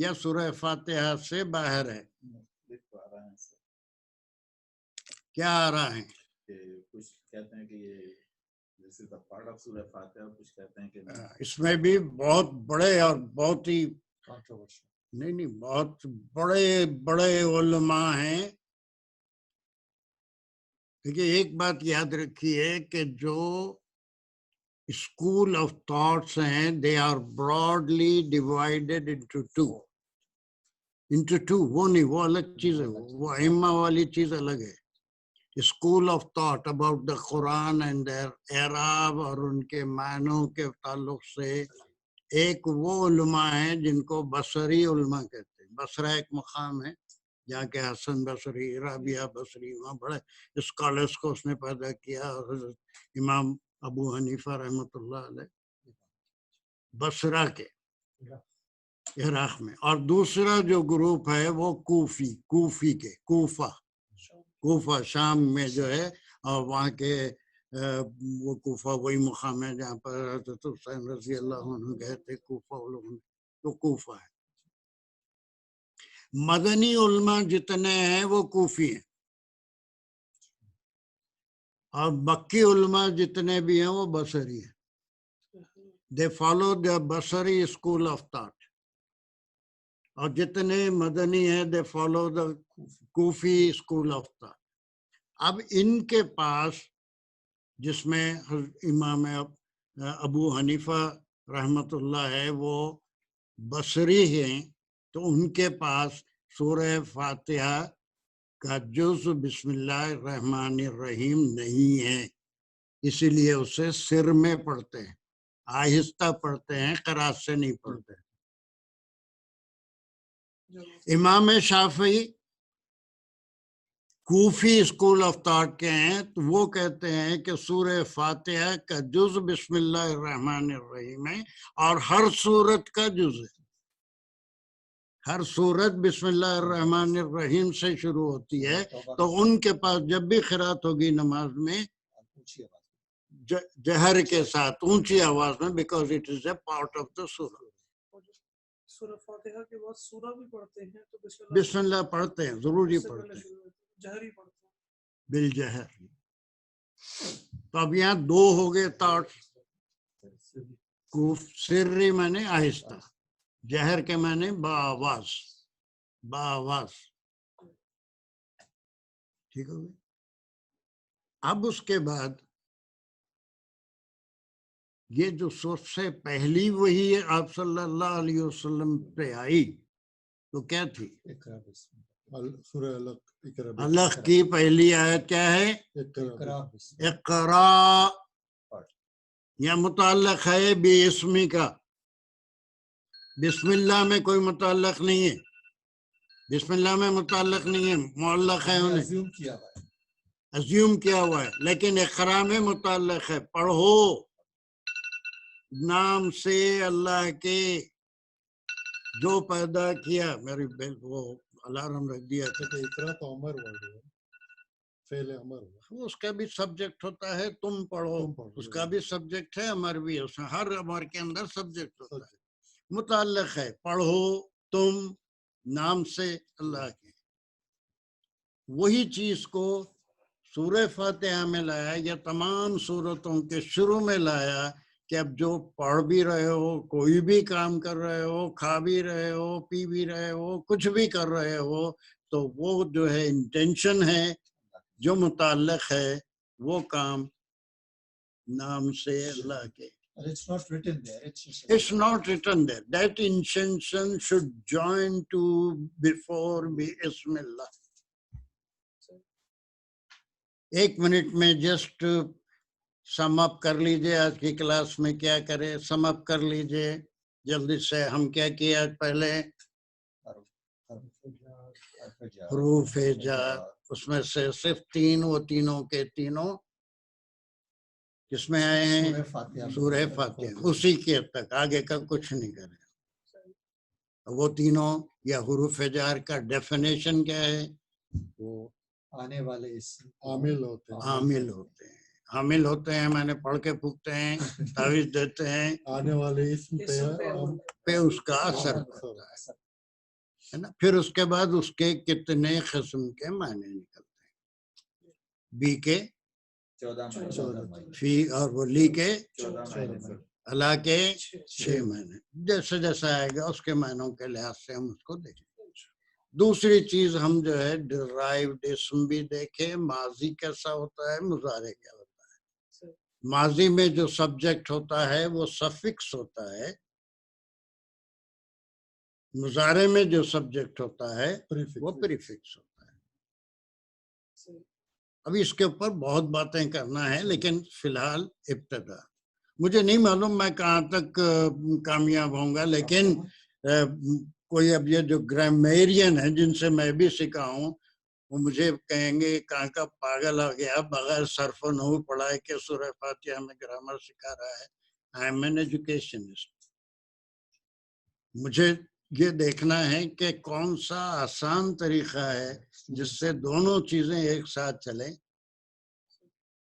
یا سورہ فاتحہ سے باہر ہے؟ کیا آ رہا ہے؟ کچھ کہتے ہیں کہ یہ پارٹ آف سورہ فاتحہ، کچھ کہتے ہیں کہ اس میں بھی بہت بڑے اور بہت ہی نہیں بہت بڑے بڑے علماء ہیں. دیکھیے ایک بات یاد رکھیے کہ جو اسکول آف تھاٹس ہیں they are broadly divided into two. وہ نہیں، وہ الگ چیز ہے، وہ ائمہ والی چیز الگ ہے. School of thought about the Quran and their اعراب اور ان کے معنوں کے تعلق سے ایک وہ علماء ہیں جن کو بصری علماء کہتے ہیں. بصرہ ایک مقام ہے جہاں کے حسن بصری، رابعہ بصری، وہاں بڑے اسکالرس کو اس نے پیدا کیا. اور حضرت امام ابو حنیفہ رحمۃ اللہ علیہ بصرہ کے عراق میں. اور دوسرا جو گروپ ہے وہ کوفی کے کوفہ شام میں جو ہے، اور وہاں کے وہ کوفہ وہی مقام ہے جہاں پر حضرت حسین رضی اللہ عنہ گئے تھے. کوفہ ہے. مدنی علماء جتنے ہیں وہ کوفی ہیں، اور مکی علماء جتنے بھی ہیں وہ بصری ہیں. they follow the بصری اسکول آف تھاٹ. اور جتنے مدنی ہیں they follow the کوفی اسکول آف تھاٹ. اب ان کے پاس، جس میں امام ابو حنیفہ رحمۃ اللہ ہے وہ بصری ہیں، تو ان کے پاس سورہ فاتحہ کا جز بسم اللہ الرحمن الرحیم نہیں ہے، اسی لیے اسے سر میں پڑھتے ہیں، آہستہ پڑھتے ہیں، قرات سے نہیں پڑھتے. امام شافعی کوفی اسکول آف تھاٹ کے ہیں، تو وہ کہتے ہیں کہ سورہ فاتحہ کا جز بسم اللہ الرحمن الرحیم ہے، اور ہر سورت کا جز ہے. ہر سورت بسم اللہ الرحمن الرحیم سے شروع ہوتی ہے. تو ان کے پاس جب بھی قرات ہوگی نماز میں جہر کے ساتھ اونچی آواز میں، because it is a part of the سورہ. سورہ فاتحہ کے بعد سورہ بھی پڑھتے ہیں تو بسم اللہ پڑھتے ہیں، ضروری پڑھتے ہیں، جہری پڑھتے ہیں بالجہر. تو اب یہاں دو ہو گئے تھاٹس. سری معنی آہستہ، جہر کے معنی بآواز. ٹھیک ہو گئی. اب اس کے بعد یہ جو سب سے پہلی وہی آپ صلی اللہ علیہ وسلم پہ آئی تو کیا تھی؟ سورہ علق کی پہلی آیت کیا ہے؟ اقرا. یا متعلق ہے باسمی کا. بسم اللہ میں کوئی متعلق نہیں ہے، بسم اللہ میں متعلق نہیں ہے، معلق ہے، انہیں ازیوم کیا ہوا ہے. لیکن اقرا میں متعلق ہے، پڑھو نام سے اللہ کے جو پیدا کیا. میری وہ الارم رکھ دیا تھا. اقرا تو امر ورڈ ہے، فعل امر ہے. اس کا بھی سبجیکٹ ہوتا ہے تم پڑھو، اس کا بھی سبجیکٹ ہے، امر بھی ہے. اس میں ہر امر کے اندر سبجیکٹ ہوتا ہے. متعلق ہے، پڑھو تم نام سے اللہ کے. وہی چیز کو سورہ فاتحہ میں لایا، یا تمام سورتوں کے شروع میں لایا کہ اب جو پڑھ بھی رہے ہو، کوئی بھی کام کر رہے ہو، کھا بھی رہے ہو، پی بھی رہے ہو، کچھ بھی کر رہے ہو، تو وہ جو ہے انٹینشن ہے، جو متعلق ہے، وہ کام نام سے اللہ کے. It's not written there. It's not written there. That intention should join to before Bismillah. ایک منٹ میں جسٹ سم اپ کر لیجئے آج کی کلاس میں کیا کرے. سم اپ کر لیجئے جلدی سے. ہم کیا کیا پہلے؟ حروف ہجاء، اس میں سے صرف تین، وہ تینوں کے تینوں کس میں آئے ہیں؟ سورہ فاتحہ. اسی کے تک آگے کا کچھ نہیں کرے. وہ تینوں یا حروف ہجاء کا ڈیفینیشن کیا ہے؟ وہ آنے والے اسم عامل ہوتے ہیں. عامل ہوتے ہیں. حامل ہوتے ہیں میں نے پڑھ کے پھونکتے ہیں، تعویذ دیتے ہیں، آنے والے اسم پہ اس کا اثر پڑتا ہے. ہے نا. پھر اس کے بعد اس کے کتنے قسم کے معنی نکلتے ہیں. بی کے 14 معنی. فی اور وہ لی کے 14 معنی. اللہ کے 6 معنی. جیسے جیسا آئے گا اس کے معنوں کے لحاظ سے ہم اس کو دیکھیں. دوسری چیز ہم جو ہے ڈرائیوڈ اسم بھی دیکھیں. ماضی کیسا ہوتا ہے, مضارع کیا ہوتا ہے. ماضی میں جو سبجیکٹ ہوتا ہے وہ سفکس ہوتا ہے. مضارع میں جو سبجیکٹ ہوتا ہے وہ پریفکس ہوتا ہے. ابھی اس کے اوپر بہت باتیں کرنا ہے لیکن فی الحال ابتدا. مجھے نہیں معلوم میں کہاں تک کامیاب ہوں گا, لیکن کوئی اب یہ جو گرامیرین ہیں جن سے میں بھی سیکھا ہوں وہ مجھے کہیں گے کہاں کا پاگل آ گیا بغیر صرف و نحو پڑھائے کہ سورہ فاتحہ میں گرامر سکھا رہا ہے. I am an educationist. مجھے یہ دیکھنا ہے کہ کون سا آسان طریقہ ہے جس سے دونوں چیزیں ایک ساتھ چلیں.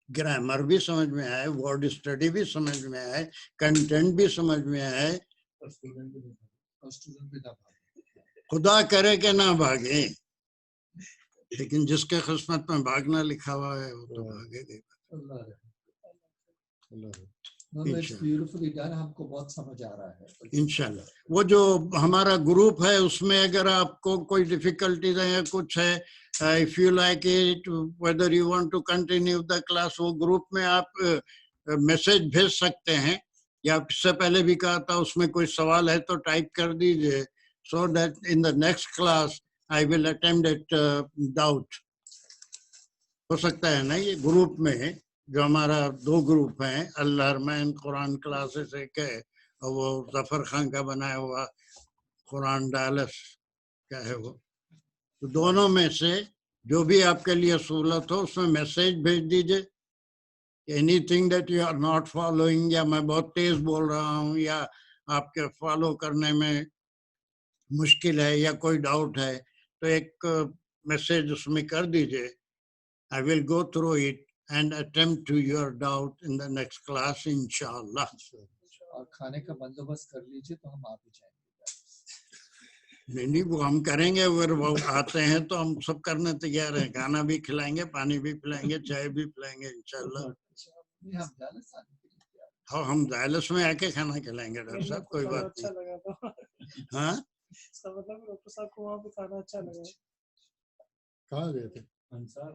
گرامر بھی سمجھ میں آئے, ورڈ اسٹڈی بھی سمجھ میں آئے, کنٹینٹ بھی سمجھ میں آئے. خدا کرے کہ نہ بھاگے, لیکن جس کے قسمت میں بھاگنا لکھا ہوا ہے وہ تو بھاگے گا. ہم کو بہت سمجھ آ رہا ہے انشاءاللہ. وہ جو ہمارا گروپ ہے اس میں اگر آپ کو کوئی ڈیفیکلٹیز ہے یا کچھ ہے, if you like it, whether you want to continue the class, وہ گروپ میں آپ میسج بھیج سکتے ہیں. یا اس سے پہلے بھی کہا تھا اس میں کوئی سوال ہے تو ٹائپ کر دیجئے, so that in the next class I will attempt it doubt. ہو سکتا ہے نا یہ گروپ میں جو ہمارا 2 گروپ ہیں, الحرمین قرآن کلاسز ایک ہے اور وہ ظفر خان کا بنایا ہوا قرآن ڈالس کیا ہے وہ, تو دونوں میں سے جو بھی آپ کے لیے سہولت ہو اس میں میسیج بھیج دیجئے. Anything that you are not following, یا میں بہت تیز بول رہا ہوں یا آپ کے فالو کرنے میں مشکل ہے یا کوئی ڈاؤٹ ہے تو ایک میسیج اس میں کر دیجئے. I will go through it and attempt to your doubt in the next class, inshallah. اور کھانے کا بندوبست کر لیجئے تو ہم آپ ہی جائیں گے. نہیں وہ ہم کریں گے, اگر وہ آتے ہیں تو ہم سب کرنے تیار ہیں. کھانا بھی کھلائیں گے, پانی بھی پلائیں گے, چائے بھی پلائیں گے انشاءاللہ. ہاں ہم جائلس میں آ کے کھانا کھلائیں گے ڈاکٹر صاحب, کوئی بات نہیں. ہاں ڈاکٹر صاحب کو وہاں پہ کھانا اچھا لگا. کہاں گئے تھے؟ انصار